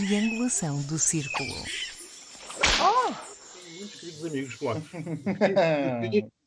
Triangulação do Círculo. Muitos queridos amigos polacos.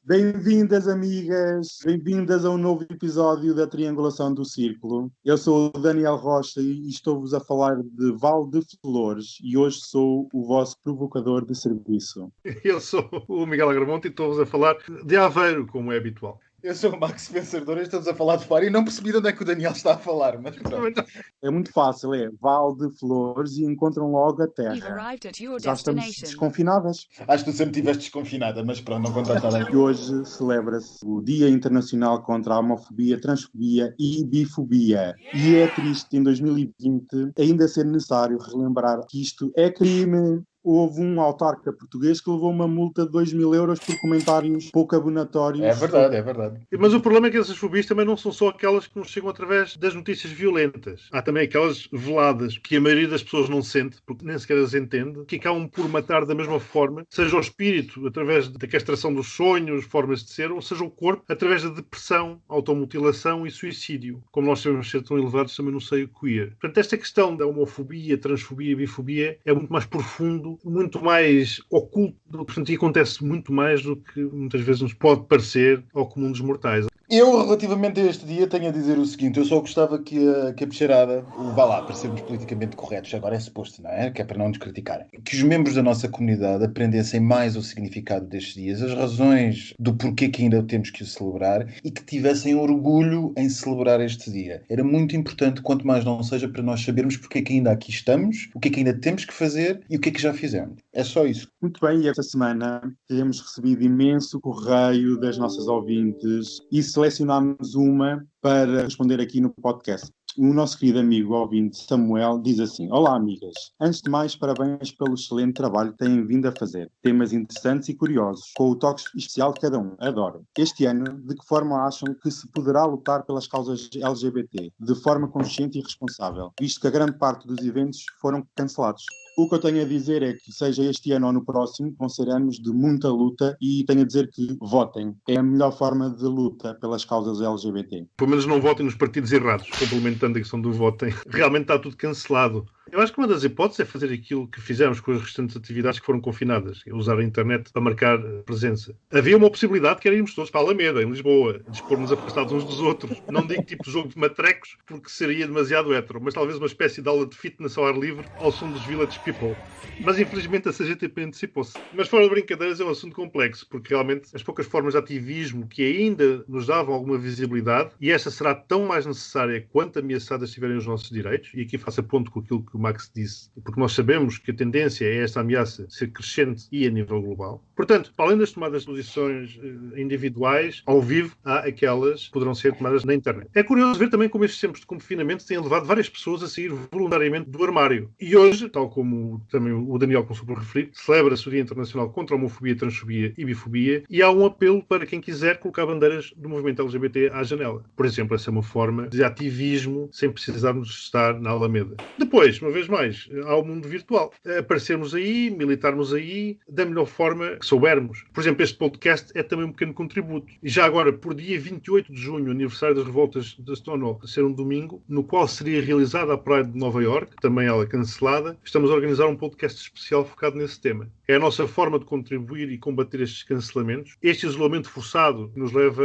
Bem-vindas, amigas, bem-vindas a um novo episódio da Triangulação do Círculo. Eu sou o Daniel Rocha e estou-vos a falar de Val de Flores e hoje sou o vosso provocador de serviço. Eu sou o Miguel Agramonte e estou-vos a falar de Aveiro, como é habitual. Eu sou o Max Vencedor e estamos a falar de fora e não percebi de onde é que o Daniel está a falar, mas pronto. É muito fácil, é Val de Flores e encontram logo a terra. Já estamos desconfinadas. Acho que tu sempre estiveste desconfinada, mas pronto, não contaste nada. E hoje celebra-se o Dia Internacional contra a Homofobia, Transfobia e Bifobia. E é triste em 2020 ainda ser necessário relembrar que isto é crime. Houve um autarca português que levou uma multa de 2.000 euros por comentários pouco abonatórios. É verdade, é verdade. Mas o problema é que essas fobias também não são só aquelas que nos chegam através das notícias violentas. Há também aquelas veladas que a maioria das pessoas não sente, porque nem sequer as entende, que acabam por matar da mesma forma, seja o espírito, através da castração dos sonhos, formas de ser, ou seja o corpo, através da depressão, automutilação e suicídio. Como nós sabemos ser tão elevados também no seio queer. Portanto, esta questão da homofobia, transfobia e bifobia é muito mais profundo, muito mais oculto, portanto, e acontece muito mais do que muitas vezes nos pode parecer ao comum dos mortais. Eu, relativamente a este dia, tenho a dizer o seguinte: eu só gostava que a bicharada, vá lá, para sermos politicamente corretos, agora é suposto, não é? Que é para não nos criticarem. Que os membros da nossa comunidade aprendessem mais o significado destes dias, as razões do porquê que ainda temos que o celebrar e que tivessem orgulho em celebrar este dia. Era muito importante, quanto mais não seja, para nós sabermos porque é que ainda aqui estamos, o que é que ainda temos que fazer e o que é que já fizemos. É só isso. Muito bem, e esta semana temos recebido imenso correio das nossas ouvintes e selecionámos uma para responder aqui no podcast. O nosso querido amigo ouvinte Samuel diz assim: Olá, amigas. Antes de mais, parabéns pelo excelente trabalho que têm vindo a fazer. Temas interessantes e curiosos, com o toque especial de cada um. Adoro. Este ano, de que forma acham que se poderá lutar pelas causas LGBT? De forma consciente e responsável, visto que a grande parte dos eventos foram cancelados. O que eu tenho a dizer é que, seja este ano ou no próximo, vão ser anos de muita luta e tenho a dizer que votem. É a melhor forma de luta pelas causas LGBT. Pelo menos não votem nos partidos errados, complementando a questão do votem. Realmente está tudo cancelado. Eu acho que uma das hipóteses é fazer aquilo que fizemos com as restantes atividades que foram confinadas, usar a internet para marcar presença. Havia uma possibilidade que era irmos todos para a Alameda, em Lisboa, dispor-nos afastados uns dos outros. Não digo tipo jogo de matrecos, porque seria demasiado hétero, mas talvez uma espécie de aula de fitness ao ar livre ao som dos Village People. Mas infelizmente a CGTP antecipou-se. Mas fora de brincadeiras é um assunto complexo, porque realmente as poucas formas de ativismo que ainda nos davam alguma visibilidade, e esta será tão mais necessária quanto ameaçadas estiverem os nossos direitos, e aqui faço a ponto com aquilo que o Max disse, porque nós sabemos que a tendência é esta ameaça ser crescente e a nível global. Portanto, além das tomadas de posições individuais, ao vivo, há aquelas que poderão ser tomadas na internet. É curioso ver também como estes tempos de confinamento têm levado várias pessoas a sair voluntariamente do armário. E hoje, tal como também o Daniel começou por referir, celebra-se o Dia Internacional contra a Homofobia, Transfobia e Bifobia e há um apelo para quem quiser colocar bandeiras do movimento LGBT à janela. Por exemplo, essa é uma forma de ativismo sem precisarmos estar na Alameda. Depois, uma vez mais, há o mundo virtual. Aparecermos aí, militarmos aí, da melhor forma que soubermos. Por exemplo, este podcast é também um pequeno contributo. E já agora, por dia 28 de junho, aniversário das revoltas de Stonewall, a ser um domingo, no qual seria realizada a Pride de Nova York, também ela cancelada, estamos a organizar um podcast especial focado nesse tema. É a nossa forma de contribuir e combater estes cancelamentos. Este isolamento forçado nos leva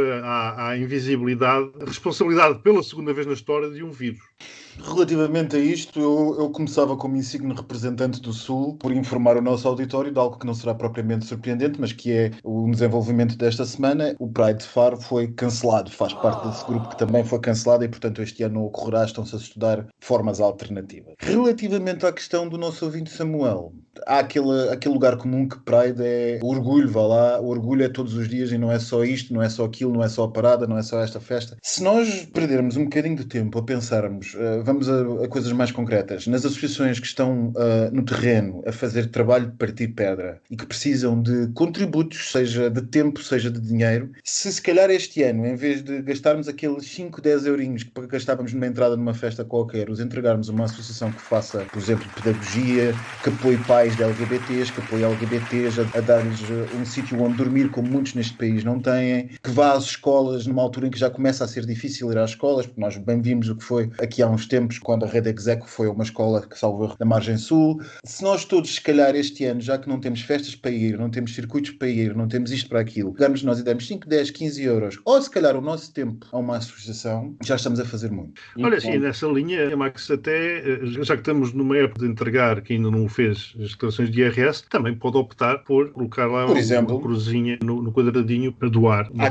à invisibilidade, a responsabilidade pela segunda vez na história de um vírus. Relativamente a isto, eu começava como insigne representante do Sul por informar o nosso auditório de algo que não será propriamente surpreendente, mas que é o desenvolvimento desta semana. O Pride de Faro foi cancelado, faz parte desse grupo que também foi cancelado e, portanto, este ano não ocorrerá, estão-se a estudar formas alternativas. Relativamente à questão do nosso ouvinte Samuel, há aquele lugar comum que Pride é o orgulho, vá lá, o orgulho é todos os dias e não é só isto, não é só aquilo, não é só a parada, não é só esta festa. Se nós perdermos um bocadinho de tempo a pensarmos, vamos a coisas mais concretas, nas associações que estão no terreno a fazer trabalho de partir pedra e que precisam de contributos, seja de tempo, seja de dinheiro, se calhar este ano, em vez de gastarmos aqueles 5, 10 eurinhos que gastávamos numa entrada numa festa qualquer, os entregarmos a uma associação que faça, por exemplo, pedagogia, que apoie pais de LGBTs, que apoie apoio LGBTs, a dar-lhes um sítio onde dormir, como muitos neste país não têm, que vá às escolas numa altura em que já começa a ser difícil ir às escolas, porque nós bem vimos o que foi aqui há uns tempos, quando a Rede Execo foi uma escola que salvou da margem sul. Se nós todos, se calhar este ano, já que não temos festas para ir, não temos circuitos para ir, não temos isto para aquilo, pegamos nós e damos 5, 10, 15 euros, ou se calhar o nosso tempo a uma associação, já estamos a fazer muito. Olha, sim, nessa linha, Max, até, já que estamos numa época de entregar, que ainda não o fez, as declarações de IRS, também pode optar por colocar lá por exemplo, uma cruzinha no quadradinho para doar. Há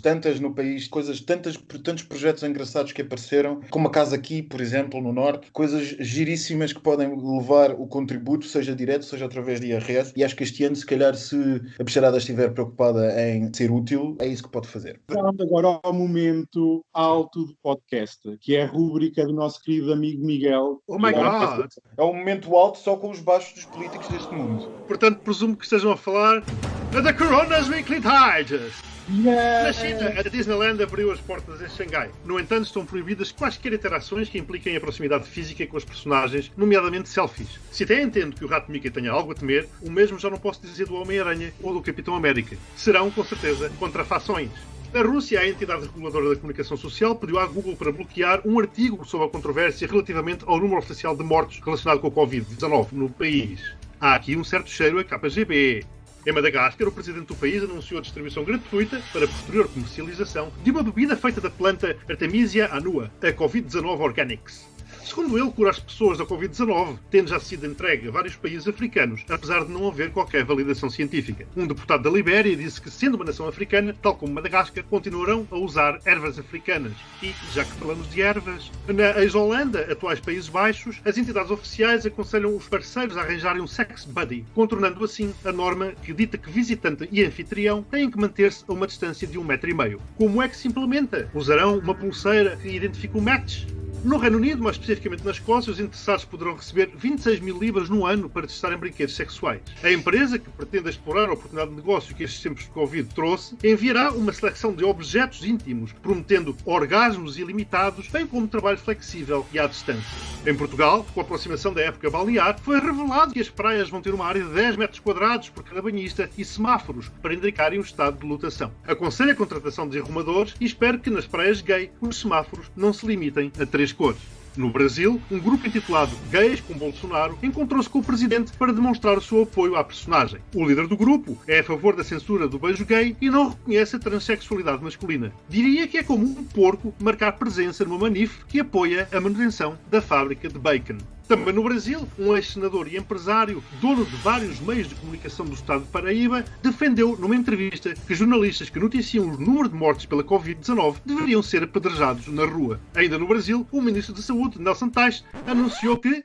tantas no país, tantos projetos engraçados que apareceram, como a Casa Aqui, por exemplo, no Norte, coisas giríssimas que podem levar o contributo, seja direto, seja através de IRS, e acho que este ano, se calhar, se a Bicharada estiver preocupada em ser útil, é isso que pode fazer. Vamos agora ao momento alto do podcast, que é a rúbrica do nosso querido amigo Miguel. Oh my God! É um momento alto só com os baixos dos políticos deste mundo. Portanto, presumo que estejam a falar da Corona's Weekly Digest. Na China, a Disneyland abriu as portas em Xangai. No entanto, estão proibidas quaisquer interações que impliquem a proximidade física com os personagens, nomeadamente selfies. Se até entendo que o Rato Mickey tenha algo a temer, o mesmo já não posso dizer do Homem-Aranha ou do Capitão América. Serão, com certeza, contrafações. A Rússia, a entidade reguladora da comunicação social, pediu à Google para bloquear um artigo sobre a controvérsia relativamente ao número oficial de mortos relacionado com o Covid-19 no país. Há aqui um certo cheiro a KGB. Em Madagascar, o presidente do país anunciou a distribuição gratuita para posterior comercialização de uma bebida feita da planta Artemisia annua, a Covid-19 Organics. Segundo ele, cura as pessoas da Covid-19, tendo já sido entregue a vários países africanos, apesar de não haver qualquer validação científica. Um deputado da Libéria disse que, sendo uma nação africana, tal como Madagascar, continuarão a usar ervas africanas. E, já que falamos de ervas, na ex-Holanda, atuais Países Baixos, as entidades oficiais aconselham os parceiros a arranjarem um sex buddy, contornando assim a norma que dita que visitante e anfitrião têm que manter-se a uma distância de 1,5 metro. Como é que se implementa? Usarão uma pulseira que identifica o match? No Reino Unido, mais especificamente na Escócia, os interessados poderão receber 26 mil libras no ano para testarem brinquedos sexuais. A empresa, que pretende explorar a oportunidade de negócio que estes tempos de Covid trouxe, enviará uma seleção de objetos íntimos, prometendo orgasmos ilimitados, bem como trabalho flexível e à distância. Em Portugal, com a aproximação da época balear, foi revelado que as praias vão ter uma área de 10 metros quadrados por cada banhista e semáforos para indicarem o estado de lotação. Aconselho a contratação de arrumadores e espero que nas praias gay os semáforos não se limitem a 3 cores. No Brasil, um grupo intitulado Gays com Bolsonaro encontrou-se com o presidente para demonstrar o seu apoio à personagem. O líder do grupo é a favor da censura do beijo gay e não reconhece a transexualidade masculina. Diria que é como um porco marcar presença numa manife que apoia a manutenção da fábrica de bacon. Também no Brasil, um ex-senador e empresário, dono de vários meios de comunicação do estado de Paraíba, defendeu numa entrevista que jornalistas que noticiam o número de mortes pela Covid-19 deveriam ser apedrejados na rua. Ainda no Brasil, o ministro da Saúde, Nelson Teich, anunciou que...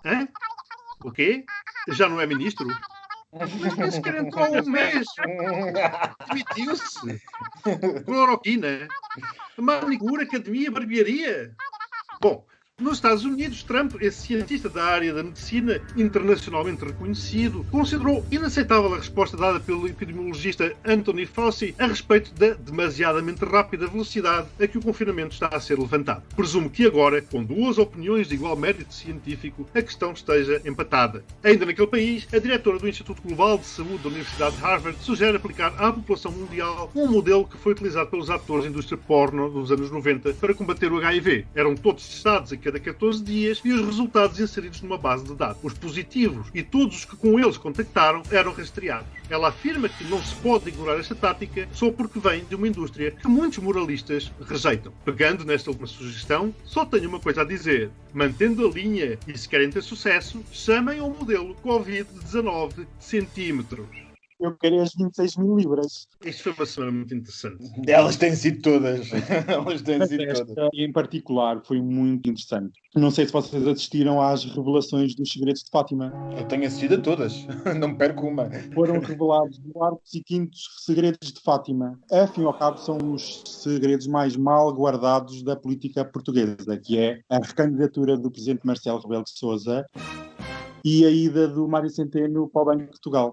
Hã? O quê? Já não é ministro? Mas que entrou um mês. Demitiu-se. Cloroquina. Manicure, academia, barbearia. Bom... Nos Estados Unidos, Trump, esse cientista da área da medicina internacionalmente reconhecido, considerou inaceitável a resposta dada pelo epidemiologista Anthony Fauci a respeito da demasiadamente rápida velocidade a que o confinamento está a ser levantado. Presumo que agora, com duas opiniões de igual mérito científico, a questão esteja empatada. Ainda naquele país, a diretora do Instituto Global de Saúde da Universidade de Harvard sugere aplicar à população mundial um modelo que foi utilizado pelos atores da indústria porno dos anos 90 para combater o HIV. Eram todos testados a cada 14 dias e os resultados inseridos numa base de dados. Os positivos e todos os que com eles contactaram eram rastreados. Ela afirma que não se pode ignorar esta tática só porque vem de uma indústria que muitos moralistas rejeitam. Pegando nesta última sugestão, só tenho uma coisa a dizer. Mantendo a linha e se querem ter sucesso, chamem ao modelo Covid-19 centímetros. Eu quero as 26 mil libras. Isto foi uma semana muito interessante. Elas têm sido todas. Elas têm sido Esta, todas. em particular, foi muito interessante. Não sei se vocês assistiram às revelações dos segredos de Fátima. Eu tenho assistido a todas. Não perco uma. Foram revelados largos e quintos segredos de Fátima. Afim ao cabo, são os segredos mais mal guardados da política portuguesa, que é a recandidatura do presidente Marcelo Rebelo de Sousa e a ida do Mário Centeno para o Banco de Portugal.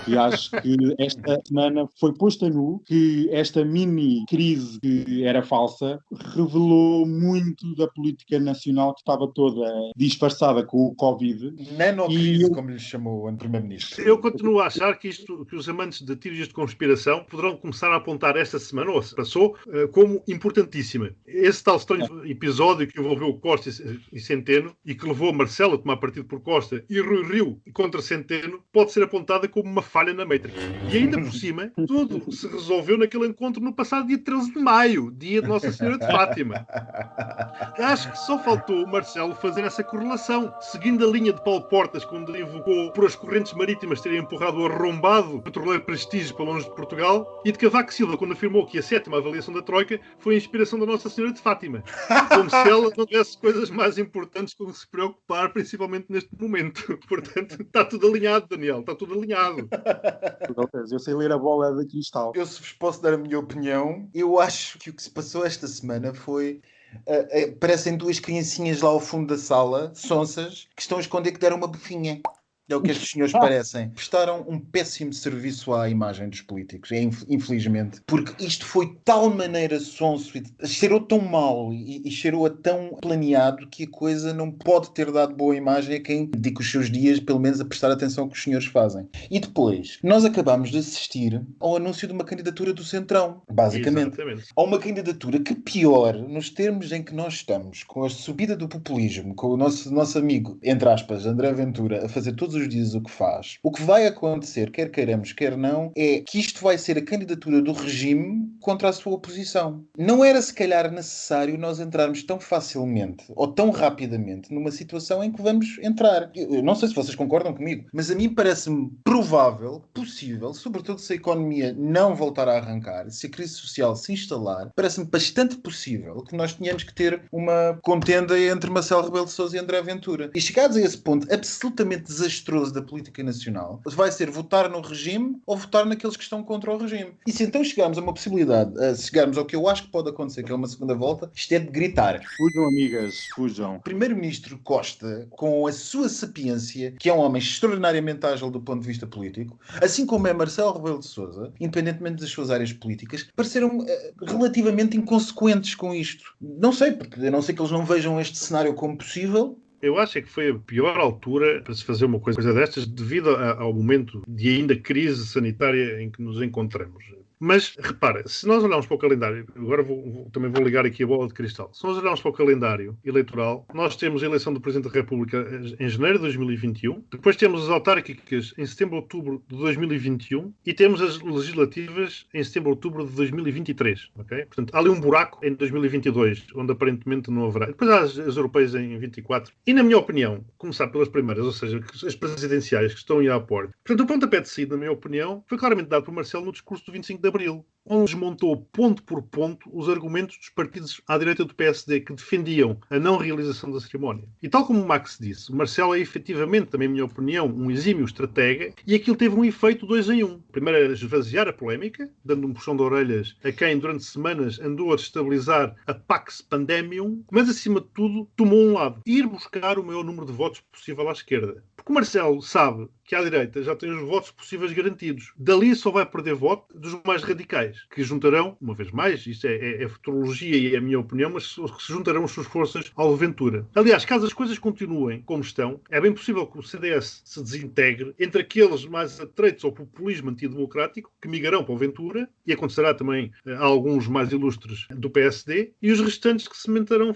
E acho que esta semana foi posta nu que esta mini crise que era falsa revelou muito da política nacional que estava toda disfarçada com o Covid. Nanocrise, como lhe chamou o Primeiro-Ministro. Eu continuo a achar que os amantes de teorias de conspiração poderão começar a apontar esta semana, ou se passou, como importantíssima. Esse tal estranho episódio que envolveu Costa e Centeno e que levou Marcelo a tomar partido por Costa e Rui Rio contra Centeno pode ser apontada como uma falha na Matrix. E ainda por cima, tudo se resolveu naquele encontro no passado dia 13 de maio, dia de Nossa Senhora de Fátima. Acho que só faltou o Marcelo fazer essa correlação, seguindo a linha de Paulo Portas, quando invocou por as correntes marítimas terem empurrado o arrombado petroleiro Prestige para longe de Portugal, e de Cavaco Silva, quando afirmou que a 7ª avaliação da Troika foi a inspiração da Nossa Senhora de Fátima. Como se ela não tivesse coisas mais importantes com que se preocupar, principalmente neste momento. Portanto, está tudo alinhado, Daniel, está tudo alinhado. Eu sei ler a bola de cristal. Eu, se vos posso dar a minha opinião, eu acho que o que se passou esta semana foi... parecem duas criancinhas lá ao fundo da sala, sonsas, que estão a esconder que deram uma bufinha. É o que estes senhores parecem. Prestaram um péssimo serviço à imagem dos políticos, infelizmente. Porque isto foi de tal maneira sonso, cheirou tão mal e cheirou a tão planeado que a coisa não pode ter dado boa imagem a quem dedica os seus dias, pelo menos, a prestar atenção ao que os senhores fazem. E depois, nós acabámos de assistir ao anúncio de uma candidatura do Centrão, basicamente. Exatamente. A uma candidatura que, pior, nos termos em que nós estamos, com a subida do populismo, com o nosso amigo, entre aspas, André Ventura, a fazer todos os dias o que faz. O que vai acontecer, quer queiramos, quer não, é que isto vai ser a candidatura do regime contra a sua oposição. Não era, se calhar, necessário nós entrarmos tão facilmente ou tão rapidamente numa situação em que vamos entrar. Eu não sei se vocês concordam comigo, mas a mim parece-me provável, possível, sobretudo se a economia não voltar a arrancar, se a crise social se instalar, parece-me bastante possível que nós tenhamos que ter uma contenda entre Marcelo Rebelo de Sousa e André Ventura. E chegados a esse ponto absolutamente desastroso da política nacional, vai ser votar no regime ou votar naqueles que estão contra o regime. E se então chegarmos a uma possibilidade, se chegarmos ao que eu acho que pode acontecer, que é uma segunda volta, isto é de gritar. Fujam, amigas, fujam. Primeiro-Ministro Costa, com a sua sapiência, que é um homem extraordinariamente ágil do ponto de vista político, assim como é Marcelo Rebelo de Sousa, independentemente das suas áreas políticas, pareceram relativamente inconsequentes com isto. Não sei, porque a não ser que eles não vejam este cenário como possível. Eu acho que foi a pior altura para se fazer uma coisa destas devido ao momento de ainda crise sanitária em que nos encontramos. Mas, repara, se nós olharmos para o calendário, agora também vou ligar aqui a bola de cristal, se nós olharmos para o calendário eleitoral, nós temos a eleição do Presidente da República em janeiro de 2021, depois temos as autárquicas em setembro-outubro de 2021 e temos as legislativas em setembro-outubro de 2023. Okay? Portanto, há ali um buraco em 2022, onde aparentemente não haverá. Depois há as europeias em 24. E, na minha opinião, começar pelas primeiras, ou seja, as presidenciais que estão aí à porta. Portanto, o pontapé de saída, na minha opinião, foi claramente dado por Marcelo no discurso do 25 de Abril, onde desmontou ponto por ponto os argumentos dos partidos à direita do PSD que defendiam a não realização da cerimónia. E tal como o Max disse, o Marcelo é efetivamente, também na minha opinião, um exímio estratega e aquilo teve um efeito 2 em 1. Primeiro era esvaziar a polémica, dando um puxão de orelhas a quem durante semanas andou a destabilizar a Pax Pandemium, mas acima de tudo tomou um lado, ir buscar o maior número de votos possível à esquerda. Porque o Marcelo sabe que à direita já tem os votos possíveis garantidos. Dali só vai perder voto dos mais radicais, que juntarão, uma vez mais, isto é futurologia e é a minha opinião, mas se juntarão as suas forças ao Ventura. Aliás, caso as coisas continuem como estão, é bem possível que o CDS se desintegre entre aqueles mais atreitos ao populismo antidemocrático, que migrarão para o Ventura, e acontecerá também a alguns mais ilustres do PSD, e os restantes que se manterão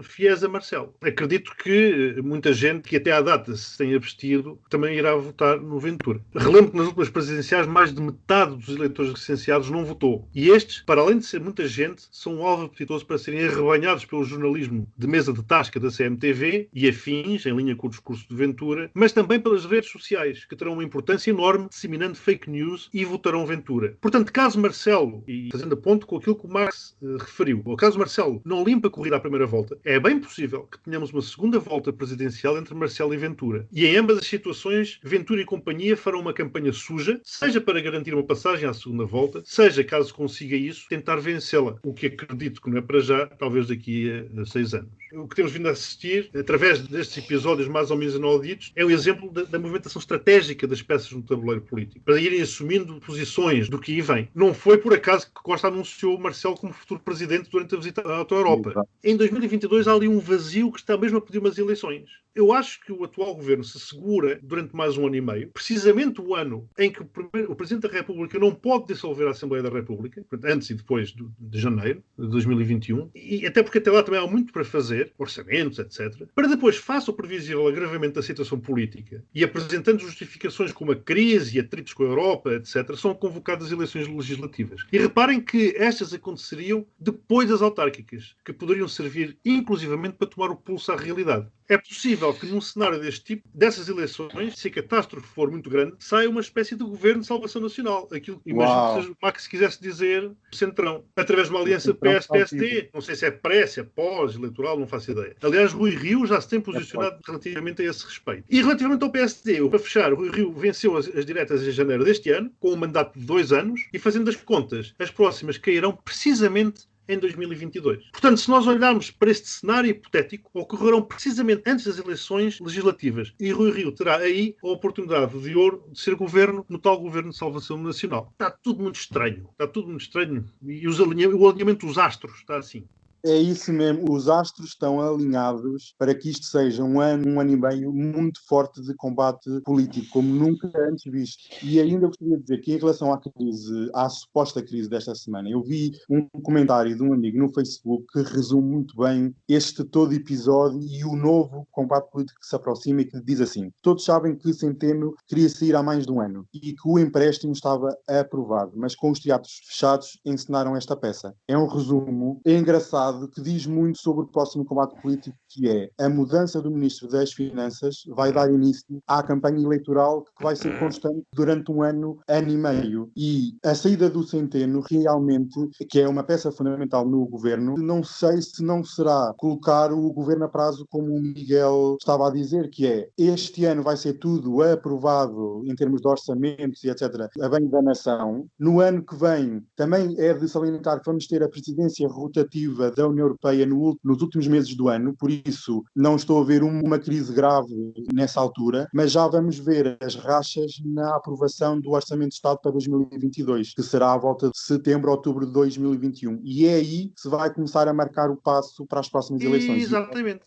fiéis a Marcelo. Acredito que muita gente que até à data se tem abstido também irá votar no Ventura. Relembro que nas últimas presidenciais mais de metade dos eleitores licenciados não votou. E estes, para além de ser muita gente, são um alvo apetitoso para serem arrebanhados pelo jornalismo de mesa de tasca da CMTV e afins, em linha com o discurso de Ventura, mas também pelas redes sociais, que terão uma importância enorme disseminando fake news e votarão Ventura. Portanto, caso Marcelo, e fazendo a ponto com aquilo que o Max referiu, ou caso Marcelo não limpa a corrida à primeira volta, é bem possível que tenhamos uma segunda volta presidencial entre Marcelo e Ventura. E em ambas as situações, Ventura e companhia farão uma campanha suja, seja para garantir uma passagem à segunda volta, seja deseja, caso consiga isso, tentar vencê-la, o que acredito que não é para já, talvez daqui a 6 anos. O que temos vindo a assistir, através destes episódios mais ou menos inauditos, é o exemplo da movimentação estratégica das peças no tabuleiro político, para irem assumindo posições do que aí vem. Não foi por acaso que Costa anunciou Marcelo como futuro presidente durante a visita à Europa. Em 2022 há ali um vazio que está mesmo a pedir umas eleições. Eu acho que o atual governo se segura durante mais um ano e meio, precisamente o ano em que o Presidente da República não pode dissolver a Assembleia da República, antes e depois de janeiro de 2021, e até porque até lá também há muito para fazer, orçamentos, etc., para depois, face ao previsível agravamento da situação política e apresentando justificações como a crise e atritos com a Europa, etc., são convocadas eleições legislativas. E reparem que estas aconteceriam depois das autárquicas, que poderiam servir inclusivamente para tomar o pulso à realidade. É possível que num cenário deste tipo, dessas eleições, se a catástrofe for muito grande, saia uma espécie de governo de salvação nacional. Aquilo, imagino que seja o Max quisesse dizer centrão, através de uma aliança PS-PSD, não sei se é pré, se é pós-eleitoral, não faço ideia. Aliás, Rui Rio já se tem posicionado relativamente a esse respeito. E relativamente ao PSD, para fechar, Rui Rio venceu as diretas em janeiro deste ano, com um mandato de 2 anos, e fazendo as contas, as próximas cairão precisamente em 2022. Portanto, se nós olharmos para este cenário hipotético, ocorrerão precisamente antes das eleições legislativas. E Rui Rio terá aí a oportunidade de ouro de ser governo no tal governo de salvação nacional. Está tudo muito estranho. Está tudo muito estranho. E o alinhamento dos astros está assim. É isso mesmo, os astros estão alinhados para que isto seja um ano e meio muito forte de combate político, como nunca antes visto. E ainda gostaria de dizer que em relação à crise, à suposta crise desta semana, eu vi um comentário de um amigo no Facebook que resume muito bem este todo episódio e o novo combate político que se aproxima e que diz assim: todos sabem que Centeno queria sair há mais de um ano e que o empréstimo estava aprovado, mas com os teatros fechados encenaram esta peça. É um resumo engraçado que diz muito sobre o próximo combate político, que é a mudança do Ministro das Finanças vai dar início à campanha eleitoral que vai ser constante durante um ano e meio. E a saída do Centeno realmente, que é uma peça fundamental no governo, não sei se não será colocar o governo a prazo, como o Miguel estava a dizer, que é este ano vai ser tudo aprovado em termos de orçamentos e etc., a bem da nação. No ano que vem também é de salientar que vamos ter a presidência rotativa da União Europeia nos últimos meses do ano, por isso não estou a ver uma crise grave nessa altura, mas já vamos ver as rachas na aprovação do Orçamento de Estado para 2022, que será à volta de setembro, outubro de 2021. E é aí que se vai começar a marcar o passo para as próximas eleições. Exatamente.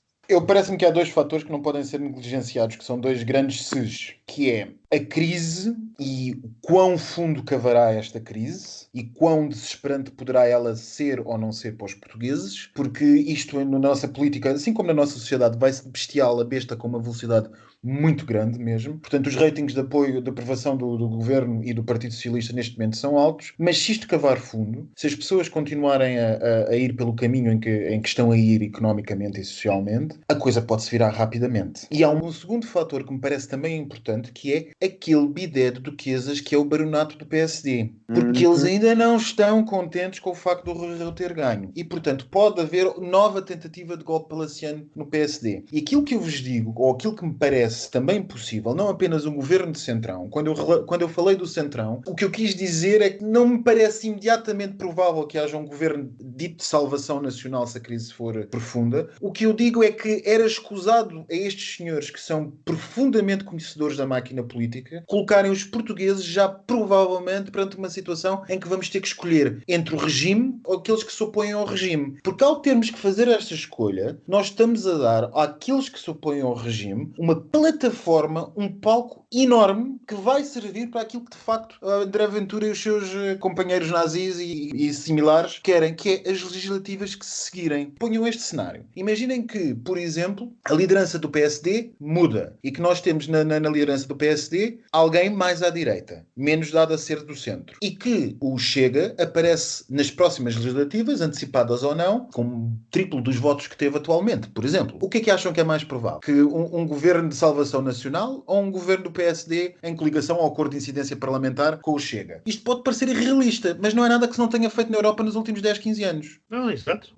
Parece-me que há 2 fatores que não podem ser negligenciados, que são 2 grandes Cs, que é a crise e o quão fundo cavará esta crise e quão desesperante poderá ela ser ou não ser para os portugueses, porque isto na nossa política, assim como na nossa sociedade, vai-se de bestial a besta com uma velocidade muito grande mesmo. Portanto, os ratings de apoio, de aprovação do governo e do Partido Socialista neste momento são altos, mas se isto cavar fundo, se as pessoas continuarem a ir pelo caminho em que estão a ir economicamente e socialmente, a coisa pode-se virar rapidamente. E há um segundo fator que me parece também importante, que é aquele bidé de duquesas que é o baronato do PSD. Porque eles ainda não estão contentes com o facto do Rui Rio ter ganho. E, portanto, pode haver nova tentativa de golpe palaciano no PSD. E aquilo que eu vos digo, ou aquilo que me parece também possível, não apenas um governo de centrão. Quando eu falei do centrão, o que eu quis dizer é que não me parece imediatamente provável que haja um governo dito de salvação nacional se a crise for profunda. O que eu digo é que era escusado a estes senhores, que são profundamente conhecedores da máquina política, colocarem os portugueses já provavelmente perante uma situação em que vamos ter que escolher entre o regime ou aqueles que se opõem ao regime. Porque ao termos que fazer esta escolha, nós estamos a dar àqueles que se opõem ao regime uma plataforma, um palco enorme que vai servir para aquilo que de facto André Ventura e os seus companheiros nazis e similares querem, que é as legislativas que se seguirem. Ponham este cenário. Imaginem que, por exemplo, a liderança do PSD muda e que nós temos na liderança do PSD alguém mais à direita, menos dado a ser do centro. E que o Chega aparece nas próximas legislativas, antecipadas ou não, com triplo dos votos que teve atualmente. Por exemplo, o que é que acham que é mais provável? Que um governo de salvação nacional ou um governo do PSD em coligação ao acordo de incidência parlamentar com o Chega? Isto pode parecer irrealista, mas não é nada que se não tenha feito na Europa nos últimos 10, 15 anos. Não, exato.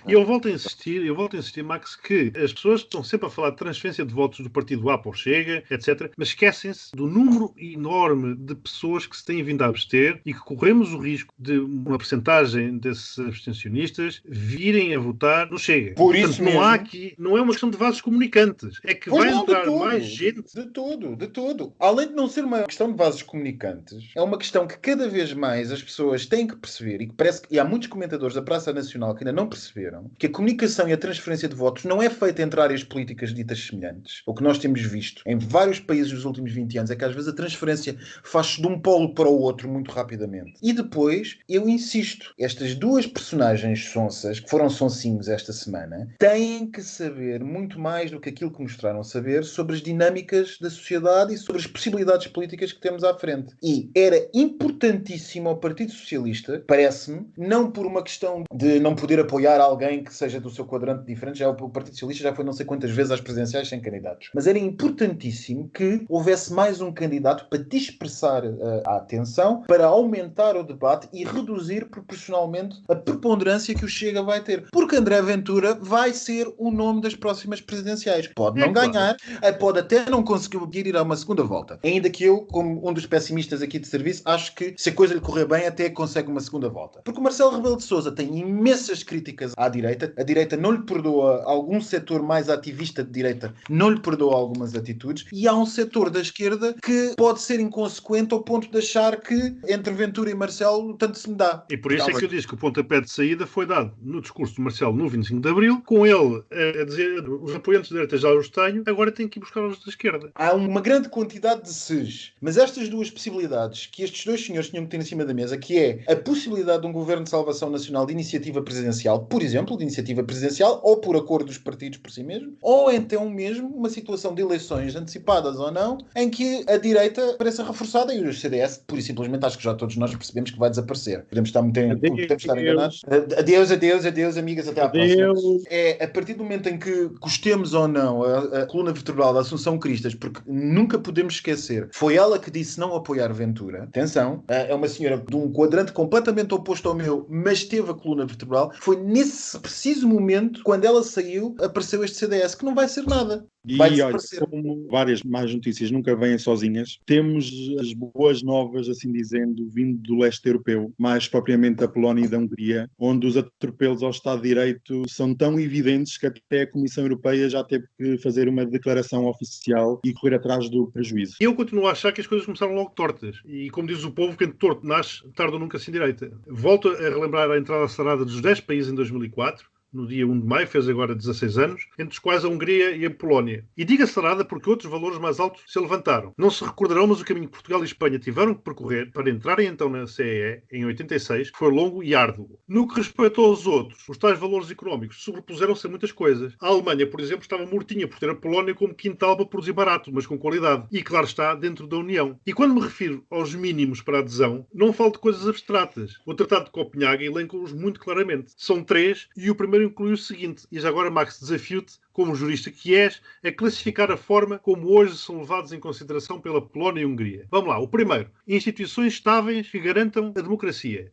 E eu volto a insistir, Max, que as pessoas estão sempre a falar de transferência de votos do partido A para o Chega, etc., mas esquecem-se índice do número enorme de pessoas que se têm vindo a abster e que corremos o risco de uma percentagem desses abstencionistas virem a votar no Chega. Por isso Portanto, não há mesmo. aqui, não é uma questão de vasos comunicantes, é que Pois vai não, entrar mais gente. De todo. Além de não ser uma questão de vasos comunicantes, é uma questão que cada vez mais as pessoas têm que perceber e que parece que há muitos comentadores da Praça Nacional que ainda não perceberam que a comunicação e a transferência de votos não é feita entre áreas políticas ditas semelhantes. O que nós temos visto em vários países nos últimos 20 anos é que às vezes a transferência faz-se de um polo para o outro muito rapidamente. E depois, eu insisto, estas duas personagens sonsas, que foram sonsinhos esta semana, têm que saber muito mais do que aquilo que mostraram saber sobre as dinâmicas da sociedade e sobre as possibilidades políticas que temos à frente. E era importantíssimo ao Partido Socialista, parece-me, não por uma questão de não poder apoiar alguém que seja do seu quadrante diferente, já o Partido Socialista já foi não sei quantas vezes às presidenciais sem candidatos, mas era importantíssimo que houvesse mais um candidato para dispersar a atenção, para aumentar o debate e reduzir proporcionalmente a preponderância que o Chega vai ter. Porque André Ventura vai ser o nome das próximas presidenciais. Pode não ganhar, pode até não conseguir ir a uma segunda volta. Ainda que eu, como um dos pessimistas aqui de serviço, acho que se a coisa lhe correr bem, até consegue uma segunda volta. Porque o Marcelo Rebelo de Sousa tem imensas críticas à direita. A direita não lhe perdoa, algum setor mais ativista de direita não lhe perdoa algumas atitudes, e há um setor da esquerda que pode ser inconsequente ao ponto de achar que entre Ventura e Marcelo tanto se me dá. E por isso é que eu disse que o pontapé de saída foi dado no discurso do Marcelo no 25 de Abril, com ele a dizer os apoiantes da direita já os tenho, agora tenho que ir buscar os da esquerda. Há uma grande quantidade de ses, mas estas duas possibilidades que estes dois senhores tinham que ter em cima da mesa, que é a possibilidade de um governo de salvação nacional de iniciativa presidencial, por exemplo, de iniciativa presidencial, ou por acordo dos partidos por si mesmo, ou então mesmo uma situação de eleições antecipadas ou não, em que a direita pareça reforçada e o CDS, pura e simplesmente, acho que já todos nós percebemos que vai desaparecer. Podemos estar enganados. Adeus, amigas, até à próxima. É a partir do momento em que gostemos ou não a coluna vertebral da Assunção Cristas, porque nunca podemos esquecer, foi ela que disse não apoiar Ventura. Atenção, é uma senhora de um quadrante completamente oposto ao meu, mas teve a coluna vertebral. Foi nesse preciso momento, quando ela saiu, apareceu este CDS, que não vai ser nada. E olha, como várias más notícias nunca vêm sozinhas, temos as boas novas, assim dizendo, vindo do leste europeu, mais propriamente da Polónia e da Hungria, onde os atropelos ao Estado de Direito são tão evidentes que até a Comissão Europeia já teve que fazer uma declaração oficial e correr atrás do prejuízo. Eu continuo a achar que as coisas começaram logo tortas. E como diz o povo, quem torto nasce, tarde ou nunca sem direita. Volto a relembrar a entrada acelerada dos 10 países em 2004, no dia 1 de maio, fez agora 16 anos, entre os quais a Hungria e a Polónia. E digo acelerada porque outros valores mais altos se levantaram. Não se recordarão, mas o caminho que Portugal e Espanha tiveram que percorrer para entrarem então na CEE, em 86, foi longo e árduo. No que respeita aos outros, os tais valores económicos sobrepuseram-se a muitas coisas. A Alemanha, por exemplo, estava mortinha por ter a Polónia como quintal para produzir barato, mas com qualidade. E, claro está, dentro da União. E quando me refiro aos mínimos para a adesão, não falo de coisas abstratas. O Tratado de Copenhague elenca-os muito claramente. São 3 e o primeiro inclui o seguinte, e já agora, Max, desafio-te, como jurista que és, a classificar a forma como hoje são levados em consideração pela Polónia e Hungria. Vamos lá. O primeiro, instituições estáveis que garantam a democracia.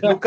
No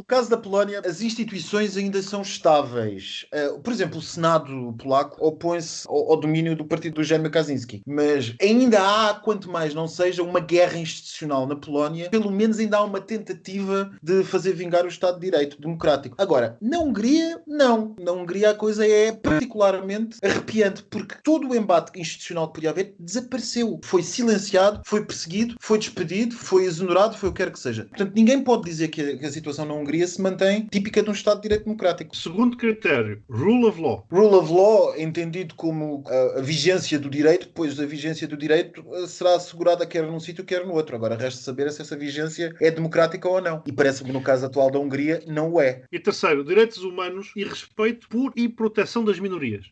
caso da Polónia, as instituições ainda são estáveis. Por exemplo, o Senado polaco opõe-se ao domínio do partido do Jaime Kaczynski. Mas ainda há, quanto mais não seja, uma guerra institucional na Polónia. Pelo menos ainda há uma tentativa de fazer vingar o Estado de Direito democrático. Agora, na Hungria, não. Na Hungria a coisa é particularmente arrepiante, porque todo o embate institucional que podia haver desapareceu. Foi silenciado, foi perseguido, foi despedido, foi exonerado, foi o que quer que seja. Portanto, ninguém pode dizer que a situação na Hungria se mantém típica de um Estado de Direito democrático. Segundo critério, rule of law. Rule of law, entendido como a vigência do direito, pois a vigência do direito será assegurada quer num sítio, quer no outro. Agora, resta saber se essa vigência é democrática ou não. E parece-me, no caso atual da Hungria, não o é. E terceiro, direitos humanos e respeito por e proteção das minorias.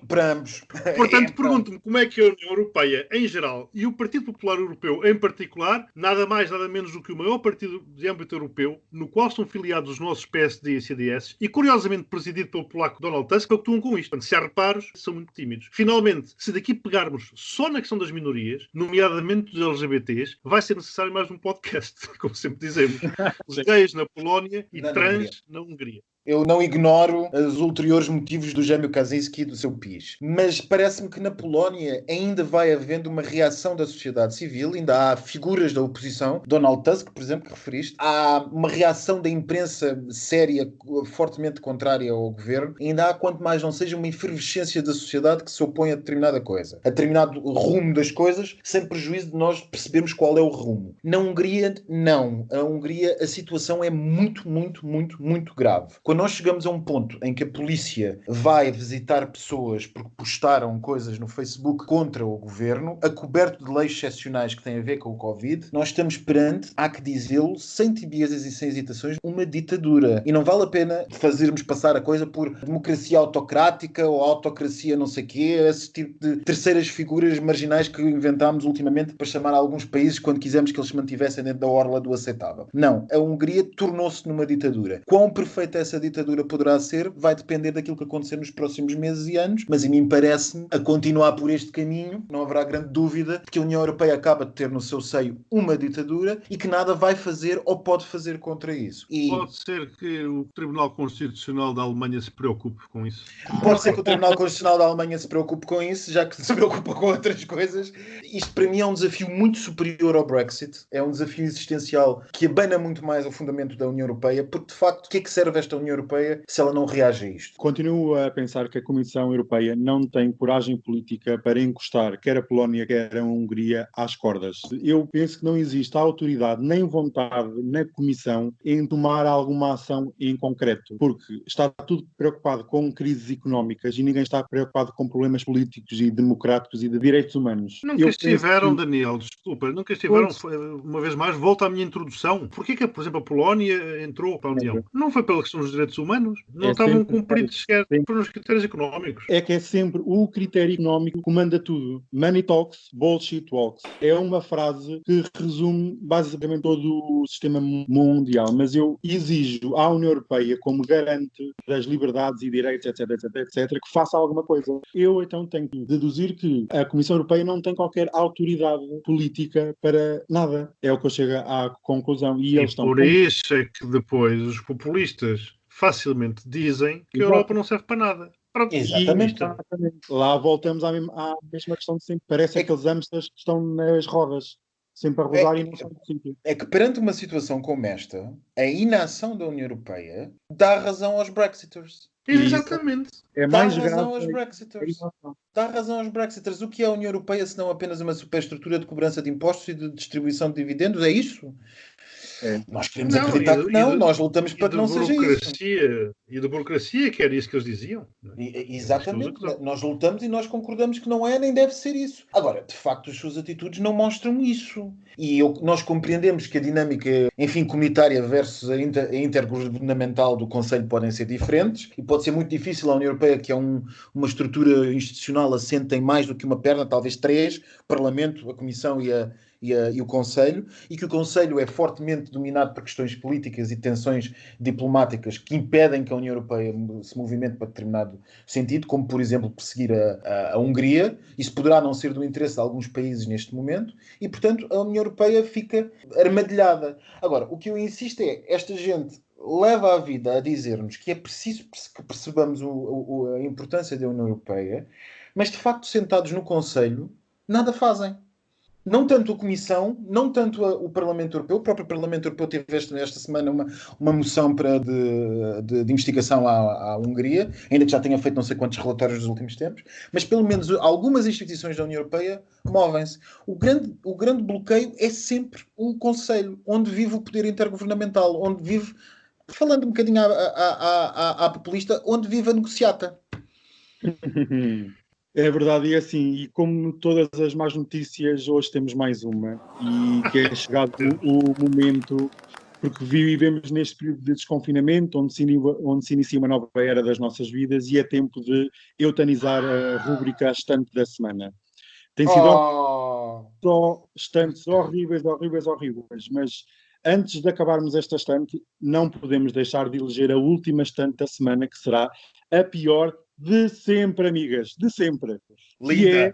Para ambos. Portanto, pergunto-me como é que a União Europeia, em geral, e o Partido Popular Europeu, em particular, nada mais, nada menos do que o maior partido de âmbito europeu, no qual estão filiados os nossos PSD e CDS, e curiosamente presidido pelo polaco Donald Tusk, pactuam com isto. Portanto, se há reparos, são muito tímidos. Finalmente, se daqui pegarmos só na questão das minorias, nomeadamente dos LGBTs, vai ser necessário mais um podcast, como sempre dizemos. Os gays na Polónia e trans na Hungria. Eu não ignoro os ulteriores motivos do Jânio Kaczynski e do seu PiS. Mas parece-me que na Polónia ainda vai havendo uma reação da sociedade civil, ainda há figuras da oposição, Donald Tusk, por exemplo, que referiste, há uma reação da imprensa séria, fortemente contrária ao governo, ainda há, quanto mais não seja, uma efervescência da sociedade que se opõe a determinada coisa, a determinado rumo das coisas, sem prejuízo de nós percebermos qual é o rumo. Na Hungria, não. A Hungria, a situação é muito, muito, muito, muito grave. Quando nós chegamos a um ponto em que a polícia vai visitar pessoas porque postaram coisas no Facebook contra o governo, acoberto de leis excepcionais que têm a ver com o Covid, nós estamos perante, há que dizê-lo, sem tibiezas e sem hesitações, uma ditadura. E não vale a pena fazermos passar a coisa por democracia autocrática ou autocracia não sei quê, esse tipo de terceiras figuras marginais que inventámos ultimamente para chamar alguns países quando quisemos que eles se mantivessem dentro da orla do aceitável. Não. A Hungria tornou-se numa ditadura. Quão perfeita essa ditadura poderá ser vai depender daquilo que acontecer nos próximos meses e anos, mas a mim parece-me, a continuar por este caminho, não haverá grande dúvida de que a União Europeia acaba de ter no seu seio uma ditadura e que nada vai fazer ou pode fazer contra isso. E pode ser que o Tribunal Constitucional da Alemanha se preocupe com isso. pode ser que o Tribunal Constitucional da Alemanha se preocupe com isso, já que se preocupa com outras coisas. Isto para mim é um desafio muito superior ao Brexit. É um desafio existencial que abana muito mais o fundamento da União Europeia, porque de facto, o que é que serve esta União Europeia se ela não reage a isto? Continuo a pensar que a Comissão Europeia não tem coragem política para encostar quer a Polónia, quer a Hungria às cordas. Eu penso que não existe autoridade nem vontade na Comissão em tomar alguma ação em concreto, porque está tudo preocupado com crises económicas e ninguém está preocupado com problemas políticos e democráticos e de direitos humanos. Nunca estiveram, Daniel, desculpa, nunca estiveram, uma vez mais, volta à minha introdução. Porquê que, por exemplo, a Polónia entrou para a União? Não foi pela questão dos direitos humanos, não estavam cumpridos sequer por uns critérios económicos. É que é sempre o critério económico que comanda tudo. Money talks, bullshit walks. É uma frase que resume basicamente todo o sistema mundial, mas eu exijo à União Europeia, como garante das liberdades e direitos, etc, etc, etc, que faça alguma coisa. Eu então tenho que deduzir que a Comissão Europeia não tem qualquer autoridade política para nada. É o que eu chego à conclusão. E eles estão... por isso é que depois os populistas facilmente dizem que a Europa não serve para nada. Pronto. Exatamente. Lá voltamos à mesma questão de sempre. Parece aqueles hamsters que estão nas rodas, sempre a rodar e não são do sítio. É que perante uma situação como esta, a inação da União Europeia dá razão aos Brexiters. Exatamente. É mais dá razão grave aos Brexiters. Dá razão aos Brexiters. O que é a União Europeia se não apenas uma superestrutura de cobrança de impostos e de distribuição de dividendos? É isso? É. Nós queremos acreditar que não, nós lutamos para que não seja isso. E da burocracia, que era isso que eles diziam. Exatamente, nós lutamos e nós concordamos que não é nem deve ser isso. Agora, de facto, as suas atitudes não mostram isso. E nós compreendemos que a dinâmica, enfim, comunitária versus a intergovernamental do Conselho podem ser diferentes e pode ser muito difícil a União Europeia, que é uma estrutura institucional assente em mais do que uma perna, talvez três, o Parlamento, a Comissão e o Conselho, e que o Conselho é fortemente dominado por questões políticas e tensões diplomáticas que impedem que a União Europeia se movimente para determinado sentido, como, por exemplo, perseguir a Hungria. Isso poderá não ser do interesse de alguns países neste momento e, portanto, a União Europeia fica armadilhada. Agora, o que eu insisto é, esta gente leva a vida a dizer-nos que é preciso que percebamos a importância da União Europeia, mas, de facto, sentados no Conselho, nada fazem. Não tanto a Comissão, não tanto o Parlamento Europeu. O próprio Parlamento Europeu teve esta semana uma moção de investigação à Hungria, ainda que já tenha feito não sei quantos relatórios nos últimos tempos, mas pelo menos algumas instituições da União Europeia movem-se. O grande bloqueio é sempre o Conselho, onde vive o poder intergovernamental, onde vive, falando um bocadinho à populista, onde vive a negociata. É verdade, e assim, e como todas as más notícias, hoje temos mais uma, e que é chegado o momento, porque vivemos neste período de desconfinamento, onde se inicia uma nova era das nossas vidas, e é tempo de eutanizar a rúbrica Estante da Semana. Tem sido só estantes horríveis, mas antes de acabarmos esta estante, não podemos deixar de eleger a última estante da semana, que será a pior de sempre, amigas, de sempre. Linda!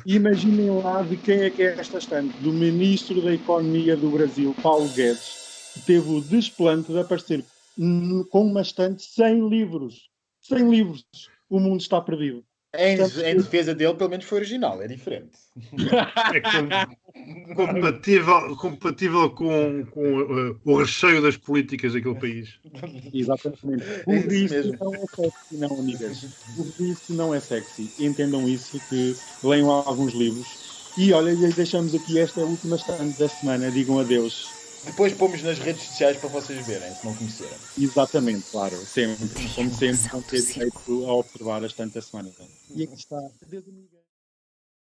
Imaginem lá de quem é que é esta estante, do Ministro da Economia do Brasil, Paulo Guedes, que teve o desplante de aparecer com uma estante sem livros. Sem livros. O mundo está perdido. Em defesa dele, pelo menos foi original, é diferente. É compatível com o recheio das políticas daquele país. Exatamente. É Por isso isso mesmo. não é sexy, não, amigas. Por isso não é sexy. Entendam isso, que leiam alguns livros. E olha, deixamos aqui esta última estante da semana. Digam adeus. Depois pomos nas redes sociais para vocês verem, se não conhecerem. Exatamente, claro. Sempre, como sempre, Triangulação vão do ter círculo. direito a observar a estante da semana. E aqui está. Adeus, amigos.